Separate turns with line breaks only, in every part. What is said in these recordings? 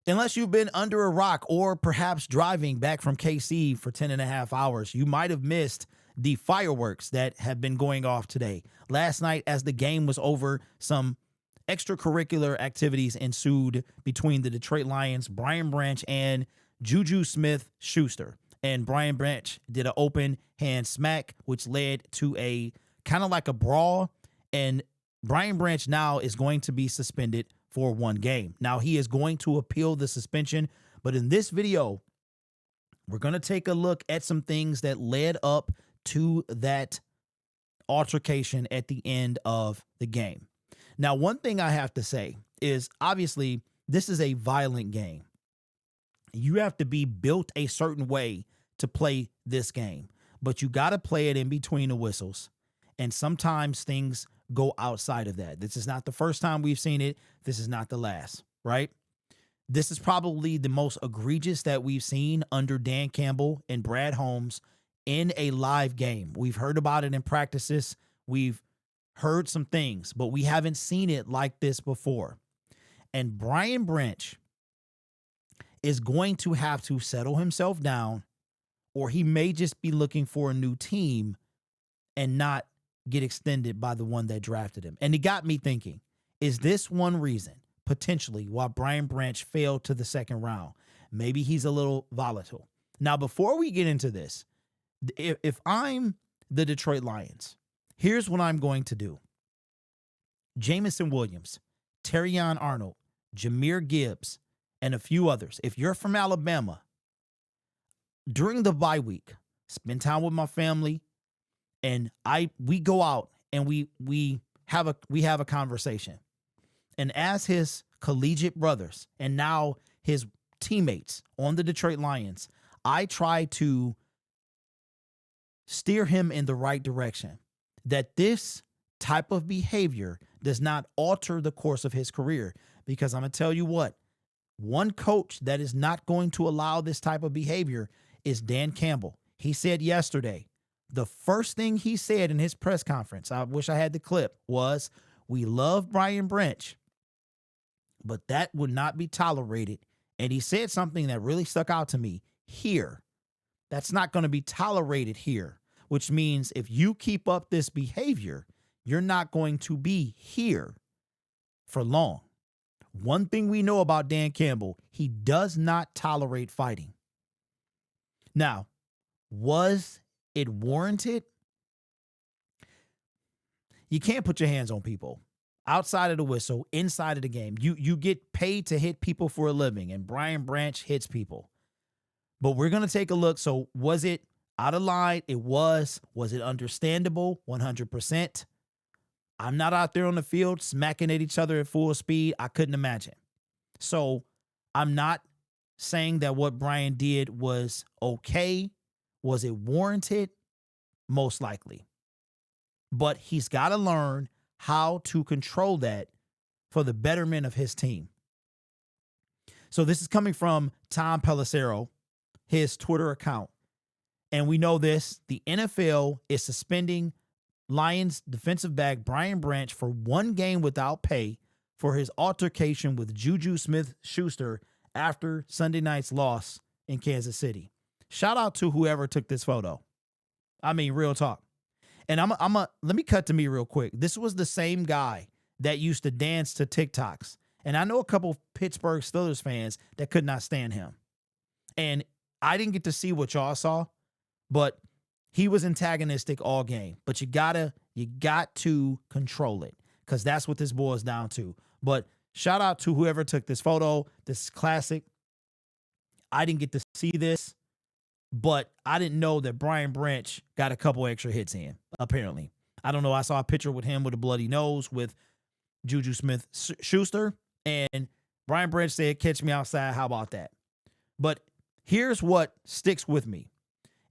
Unless you've been under a rock or perhaps driving back from KC for 10 and a half hours, you might have missed the fireworks that have been going off today. Last night, as the game was over, some extracurricular activities ensued between the Detroit Lions, Brian Branch, and Juju Smith-Schuster. And Brian Branch did an open hand smack, which led to a kind of like a brawl. And Brian Branch now is going to be suspended for 1 game. Now, he is going to appeal the suspension, but in this video, we're going to take a look at some things that led up to that altercation at the end of the game. Now, one thing I have to say is, obviously, this is a violent game. You have to be built a certain way to play this game, but you got to play it in between the whistles. And sometimes things go outside of that. This is not the first time we've seen it. This is not the last, right? This is probably the most egregious that we've seen under Dan Campbell and Brad Holmes in a live game. We've heard about it in practices. We've heard some things, but we haven't seen it like this before. And Brian Branch is going to have to settle himself down, or he may just be looking for a new team and not get extended by the one that drafted him. And it got me thinking, is this one reason potentially why Brian Branch failed to the second round? Maybe he's a little volatile. Now, before we get into this, if I'm the Detroit Lions, here's what I'm going to do. Jamison Williams, Terrion Arnold, Jahmyr Gibbs, and a few others. If you're from Alabama, during the bye week, spend time with my family, and we go out and we have a conversation. And as his collegiate brothers and now his teammates on the Detroit Lions, I try to steer him in the right direction, that this type of behavior does not alter the course of his career. Because I'm going to tell you what, one coach that is not going to allow this type of behavior is Dan Campbell. He said yesterday, the first thing he said in his press conference, I wish I had the clip, was, "We love Brian Branch, but that would not be tolerated." And he said something that really stuck out to me here. That's not going to be tolerated here, which means if you keep up this behavior, you're not going to be here for long. One thing we know about Dan Campbell, he does not tolerate fighting. Now, was it warranted? You can't put your hands on people outside of the whistle, inside of the game. You get paid to hit people for a living, and Brian Branch hits people. But we're going to take a look. So was it out of line? It was. Was it understandable? 100%. I'm not out there on the field smacking at each other at full speed. I couldn't imagine. So I'm not saying that what Brian did was okay. Was it warranted? Most likely. But he's got to learn how to control that for the betterment of his team. So this is coming from Tom Pelissero, his Twitter account. And we know this, the NFL is suspending Lions defensive back Brian Branch for 1 game without pay for his altercation with Juju Smith-Schuster after Sunday night's loss in Kansas City. Shout out to whoever took this photo. I mean, real talk. And let me cut to me real quick. This was the same guy that used to dance to TikToks. And I know a couple Pittsburgh Steelers fans that could not stand him. And I didn't get to see what y'all saw, but he was antagonistic all game. But you got to control it, because that's what this boils down to. But shout out to whoever took this photo. This is classic. I didn't get to see this, but I didn't know that Brian Branch got a couple extra hits in, apparently. I don't know. I saw a picture with him with a bloody nose with Juju Smith-Schuster, and Brian Branch said, "Catch me outside. How about that?" But here's what sticks with me.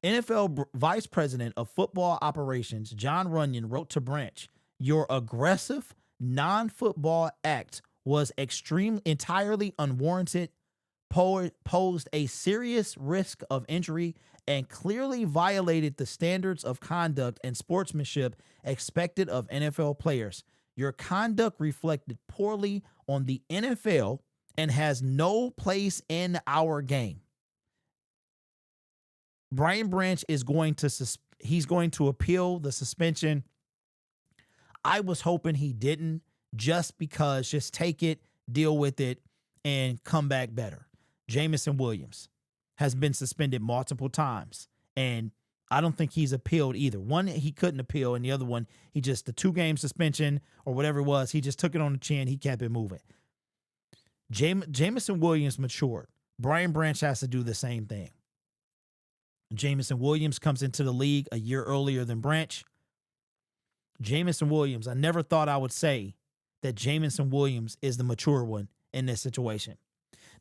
NFL Vice President of Football Operations, John Runyon, wrote to Branch, "Your aggressive, non-football act was entirely unwarranted, posed a serious risk of injury, and clearly violated the standards of conduct and sportsmanship expected of NFL players. Your conduct reflected poorly on the NFL and has no place in our game. Brian Branch is going to he's going to appeal the suspension. I was hoping he didn't, just because just take it, deal with it, and come back better. Jamison Williams has been suspended multiple times, and I don't think he's appealed either. One, he couldn't appeal, and the other one, the 2-game suspension or whatever it was, he just took it on the chin. He kept it moving. Jamison Williams matured. Brian Branch has to do the same thing. Jamison Williams comes into the league a year earlier than Branch. Jamison Williams, I never thought I would say that Jamison Williams is the mature one in this situation.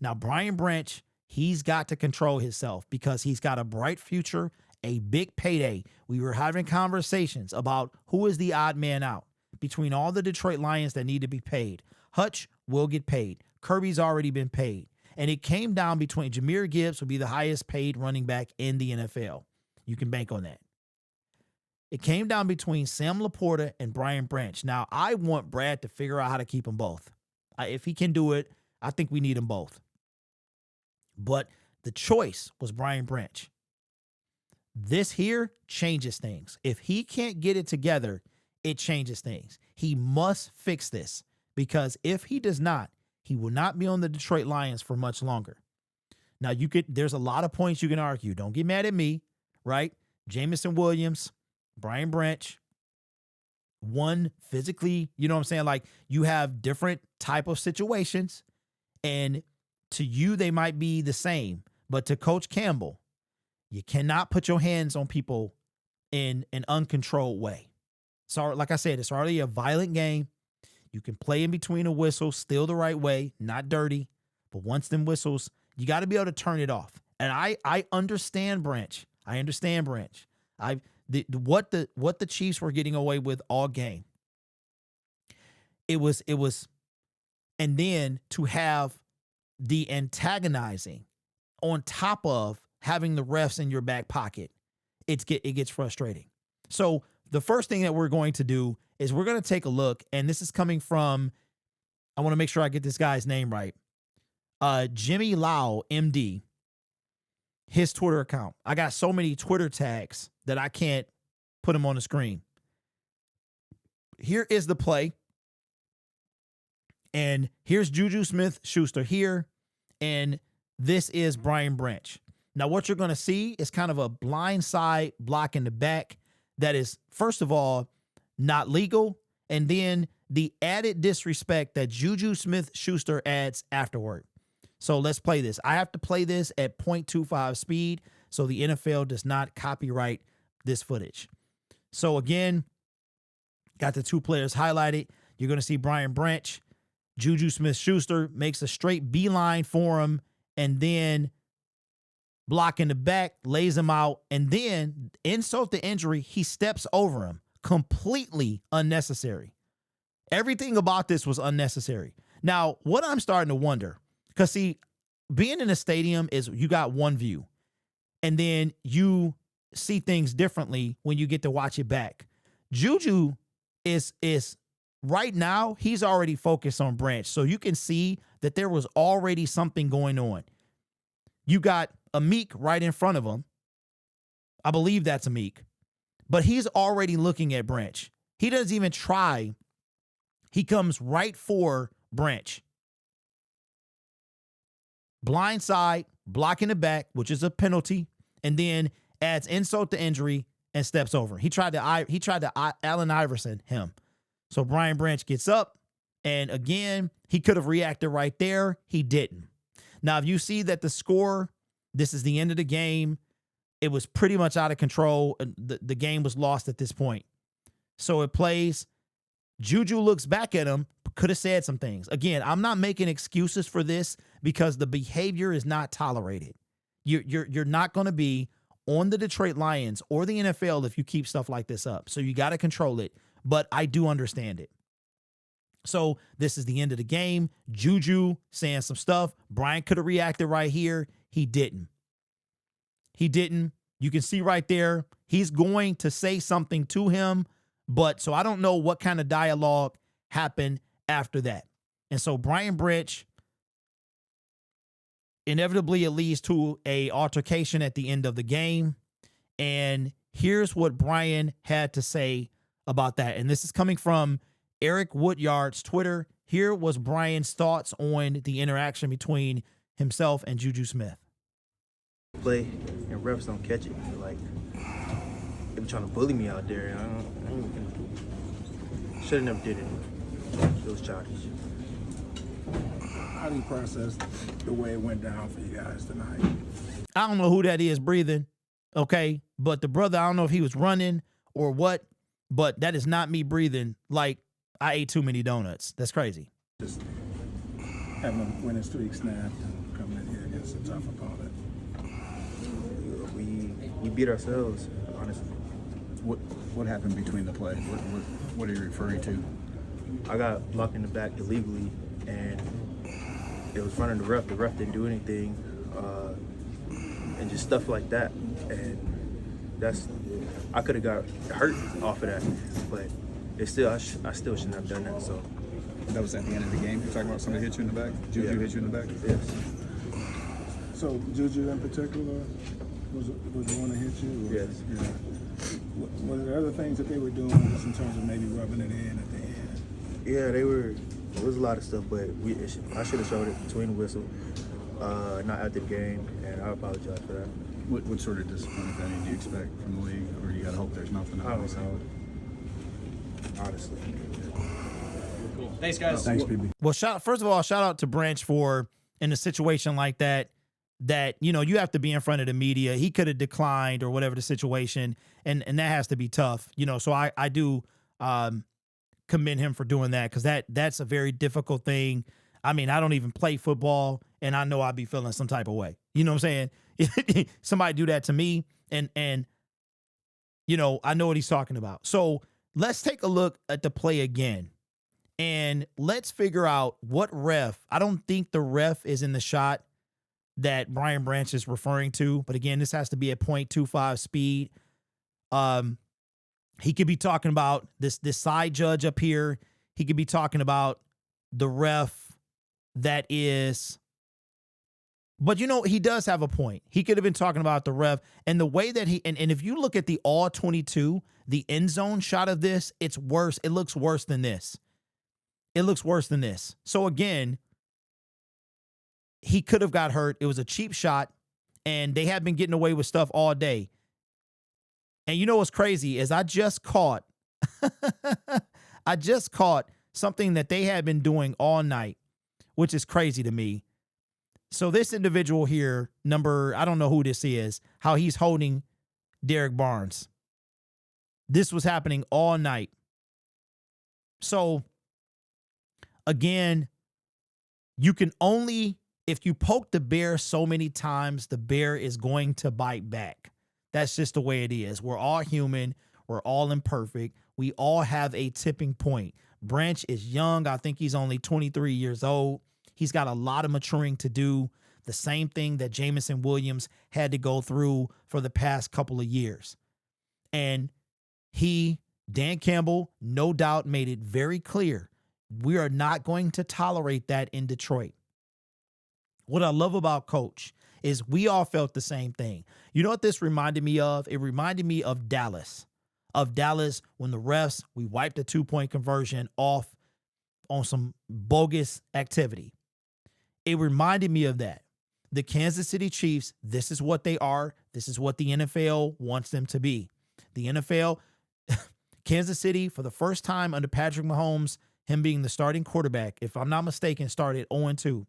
Now, Brian Branch, he's got to control himself because he's got a bright future, a big payday. We were having conversations about who is the odd man out between all the Detroit Lions that need to be paid. Hutch will get paid. Kirby's already been paid. And it came down between Jahmyr Gibbs will be the highest paid running back in the NFL. You can bank on that. It came down between Sam Laporta and Brian Branch. Now, I want Brad to figure out how to keep them both. If he can do it, I think we need them both. But the choice was Brian Branch. This here changes things. If he can't get it together, it changes things. He must fix this, because if he does not, he will not be on the Detroit Lions for much longer. Now, there's a lot of points you can argue. Don't get mad at me, right? Jamison Williams, Brian Branch, one physically, you know what I'm saying? Like, you have different type of situations, and to you, they might be the same. But to Coach Campbell, you cannot put your hands on people in an uncontrolled way. So, like I said, it's already a violent game. You can play in between the whistles still the right way, not dirty. But once them whistles, you got to be able to turn it off. And I understand Branch. I understand Branch. What the Chiefs were getting away with all game. It was, and then to have the antagonizing on top of having the refs in your back pocket, it gets frustrating. So the first thing that we're going to do is we're going to take a look, and this is coming from, I want to make sure I get this guy's name right, Jimmy Lau, MD, his Twitter account. I got so many Twitter tags that I can't put them on the screen. Here is the play, and here's Juju Smith-Schuster here, and this is Brian Branch. Now, what you're going to see is kind of a blindside block in the back that is, first of all, not legal, and then the added disrespect that Juju Smith-Schuster adds afterward. So let's play this. I have to play this at 0.25 speed so the NFL does not copyright this footage. So again, got the two players highlighted. You're going to see Brian Branch. Juju Smith-Schuster makes a straight beeline for him, and then block in the back, lays him out, and then insult to injury, he steps over him. Completely unnecessary. Everything about this was unnecessary. Now, what I'm starting to wonder, because see, being in a stadium is you got one view, and then you see things differently when you get to watch it back. Juju is right now, he's already focused on Branch, so you can see that there was already something going on. You got Amik right in front of him. I believe that's Amik. But he's already looking at Branch. He doesn't even try. He comes right for Branch. Blindside, blocking the back, which is a penalty, and then adds insult to injury and steps over. He tried to Allen Iverson him. So Brian Branch gets up, and again, he could have reacted right there. He didn't. Now, if you see that the score, this is the end of the game, it was pretty much out of control. The game was lost at this point. So it plays. Juju looks back at him, could have said some things. Again, I'm not making excuses for this because the behavior is not tolerated. You're not going to be on the Detroit Lions or the NFL if you keep stuff like this up. So you got to control it. But I do understand it. So this is the end of the game. Juju saying some stuff. Brian could have reacted right here. He didn't. He didn't. You can see right there, he's going to say something to him. But so I don't know what kind of dialogue happened after that. And so Brian Branch Inevitably, it leads to a altercation at the end of the game. And here's what Brian had to say about that. And this is coming from Eric Woodyard's Twitter. Here was Brian's thoughts on the interaction between himself and Juju Smith.
Play and refs don't catch it. Like, they be trying to bully me out there. I should have never did it. It was childish.
How do you process the way it went down for you guys tonight?
I don't know who that is breathing, okay? But the brother, I don't know if he was running or what, but that is not me breathing like I ate too many donuts. That's crazy.
Just having a winning streak snapped and coming in here against a tough opponent.
We beat ourselves, honestly.
What happened between the play? What are you referring to?
I got blocked in the back illegally, and it was in front of the ref. The ref didn't do anything, and just stuff like that. And I could have got hurt off of that, but it's still I still shouldn't have done that. So
That was at the end of the game? You're talking about somebody hit you in the back? Juju hit you in the back?
yes,
So Juju in particular was the one that hit you? Or,
yes.
Yeah. What are the other things that they were doing just in terms of maybe rubbing it in at the end?
Yeah, they were. There was a lot of stuff, but I should have showed it between the whistle, not after the game, and I apologize for that.
What sort of discipline, if any, do you expect from the league? Or you got to hope there's nothing
I don't know. Honestly.
Thanks, guys.
Thanks, PB.
Well, first of all, shout out to Branch for in a situation like that, you have to be in front of the media. He could have declined or whatever the situation, and that has to be tough. So I do commend him for doing that, because that's a very difficult thing. I mean, I don't even play football, and I know I'd be feeling some type of way. You know what I'm saying? Somebody do that to me, and I know what he's talking about. So let's take a look at the play again. And let's figure out what ref. I don't think the ref is in the shot that Brian Branch is referring to. But again, this has to be at 0.25 speed. He could be talking about this side judge up here. He could be talking about the ref that is. But he does have a point. He could have been talking about the ref and the way that and if you look at the all 22, the end zone shot of this, it's worse. It looks worse than this. It looks worse than this. So again, he could have got hurt. It was a cheap shot, and they have been getting away with stuff all day. And you know what's crazy is I just caught something that they had been doing all night, which is crazy to me. So this individual here, I don't know who this is, how he's holding Derek Barnes. This was happening all night. So again, you can only, if you poke the bear so many times, the bear is going to bite back. That's just the way it is. We're all human. We're all imperfect. We all have a tipping point. Branch is young. I think he's only 23 years old. He's got a lot of maturing to do. The same thing that Jameson Williams had to go through for the past couple of years. And Dan Campbell, no doubt, made it very clear. We are not going to tolerate that in Detroit. What I love about Coach is we all felt the same thing. You know what this reminded me of? It reminded me of Dallas. When the refs, we wiped the 2-point conversion off on some bogus activity. It reminded me of that. The Kansas City Chiefs, this is what they are. This is what the NFL wants them to be. The NFL, Kansas City, for the first time under Patrick Mahomes, him being the starting quarterback, if I'm not mistaken, started 0-2.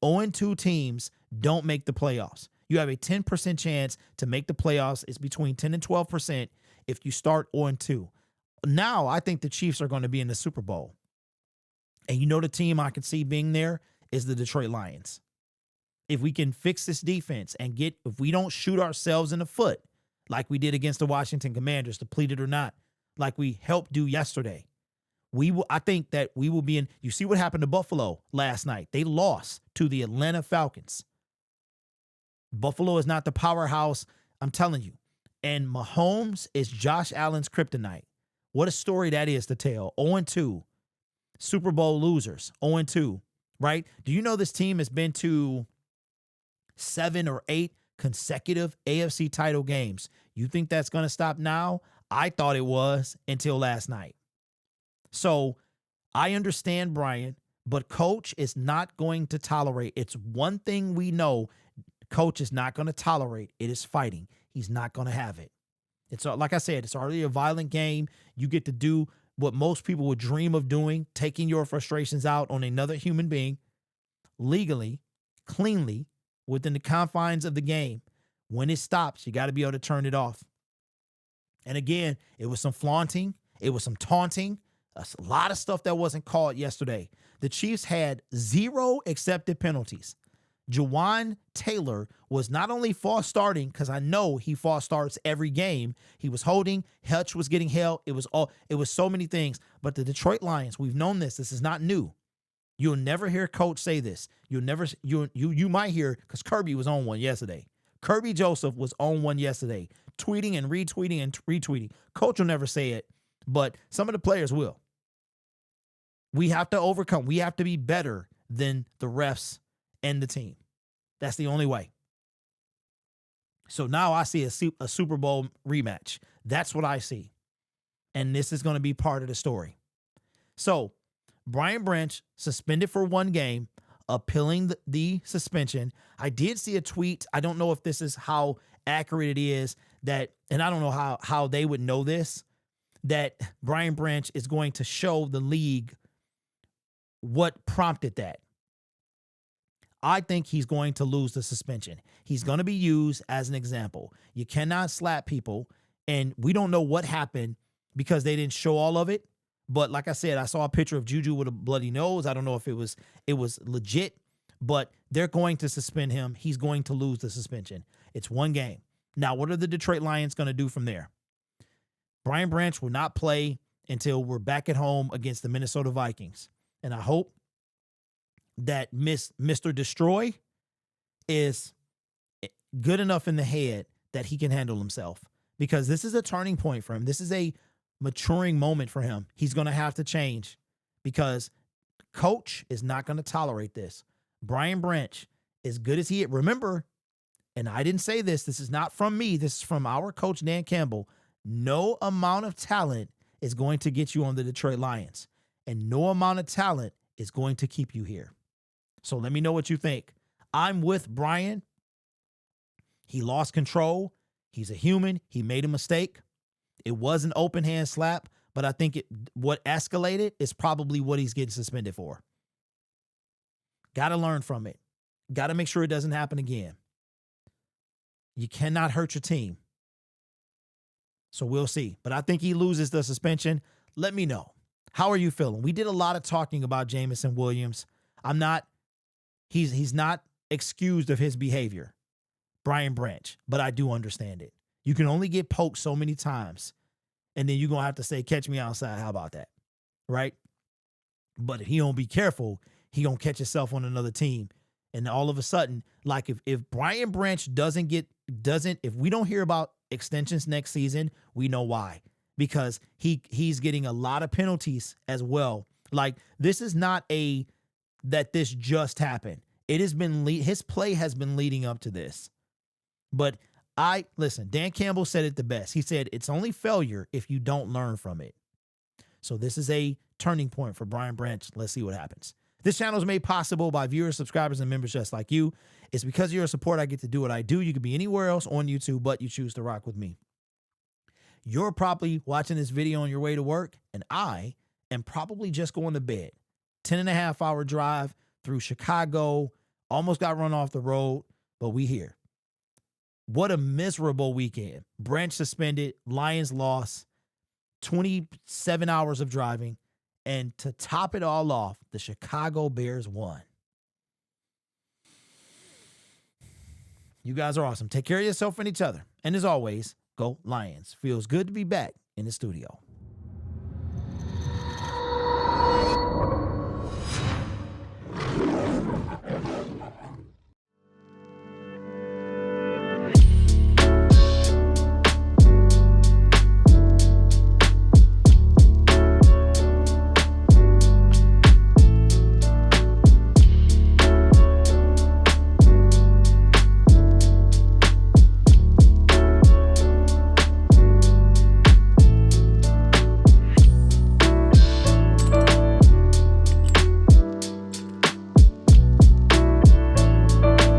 0-2 teams don't make the playoffs. You have a 10% chance to make the playoffs. It's between 10 and 12% if you start 0-2. Now, I think the Chiefs are going to be in the Super Bowl. And the team I can see being there is the Detroit Lions. If we can fix this defense and if we don't shoot ourselves in the foot like we did against the Washington Commanders, depleted or not, like we helped do yesterday, I think that we will be in. You see what happened to Buffalo last night. They lost to the Atlanta Falcons. Buffalo is not the powerhouse, I'm telling you. And Mahomes is Josh Allen's kryptonite. What a story that is to tell. 0-2. Super Bowl losers. 0-2. Right? Do you know this team has been to 7 or 8 consecutive AFC title games. You think that's going to stop now? I thought it was until last night. So I understand Brian, but coach is not going to tolerate. It's one thing we know coach is not going to tolerate. It is fighting. He's not going to have it. It's like I said, it's already a violent game. You get to do what most people would dream of doing, taking your frustrations out on another human being legally, cleanly, within the confines of the game. When it stops, you got to be able to turn it off. And again, it was some flaunting. It was some taunting. A lot of stuff that wasn't called yesterday. The Chiefs had 0 accepted penalties. Jawan Taylor was not only false starting, because I know he false starts every game. He was holding. Hutch was getting held. It was so many things. But the Detroit Lions, we've known this. This is not new. You'll never hear coach say this. You might hear, because Kirby was on one yesterday. Kirby Joseph was on one yesterday, tweeting and retweeting. Coach will never say it, but some of the players will. We have to overcome. We have to be better than the refs and the team. That's the only way. So now I see a Super Bowl rematch. That's what I see. And this is going to be part of the story. So Brian Branch suspended for 1 game, appealing the suspension. I did see a tweet. I don't know if this is how accurate it is, that, and I don't know how they would know this, that Brian Branch is going to show the league what prompted that. I think he's going to lose the suspension. He's going to be used as an example. You cannot slap people, and we don't know what happened because they didn't show all of it. But like I said, I saw a picture of Juju with a bloody nose. I don't know if it was legit, but they're going to suspend him. He's going to lose the suspension. It's 1 game. Now, what are the Detroit Lions going to do from there? Brian Branch will not play until we're back at home against the Minnesota Vikings. And I hope that Mr. Destroy is good enough in the head that he can handle himself, because this is a turning point for him. This is a maturing moment for him. He's going to have to change, because coach is not going to tolerate this. Brian Branch, as good as he is, remember, and I didn't say this, this is not from me, this is from our coach, Dan Campbell, no amount of talent is going to get you on the Detroit Lions, and no amount of talent is going to keep you here. So let me know what you think. I'm with Brian. He lost control. He's a human. He made a mistake. It was an open hand slap, but I think what escalated is probably what he's getting suspended for. Got to learn from it. Got to make sure it doesn't happen again. You cannot hurt your team. So we'll see. But I think he loses the suspension. Let me know. How are you feeling? We did a lot of talking about Jameson Williams. He's not excused of his behavior, Brian Branch, but I do understand it. You can only get poked so many times, and then you're going to have to say, catch me outside. How about that? Right? But if he don't be careful, he going to catch himself on another team. And all of a sudden, like if Brian Branch if we don't hear about extensions next season, we know why. Because he's getting a lot of penalties as well. Like, this is not that this just happened. It has been, his play has been leading up to this. But listen, Dan Campbell said it the best. He said, it's only failure if you don't learn from it. So this is a turning point for Brian Branch. Let's see what happens. This channel is made possible by viewers, subscribers, and members just like you. It's because of your support I get to do what I do. You could be anywhere else on YouTube, but you choose to rock with me. You're probably watching this video on your way to work, and I am probably just going to bed. 10.5-hour drive through Chicago, almost got run off the road, but we here. What a miserable weekend. Branch suspended, Lions lost, 27 hours of driving, and to top it all off, the Chicago Bears won. You guys are awesome. Take care of yourself and each other. And as always, go Lions. Feels good to be back in the studio.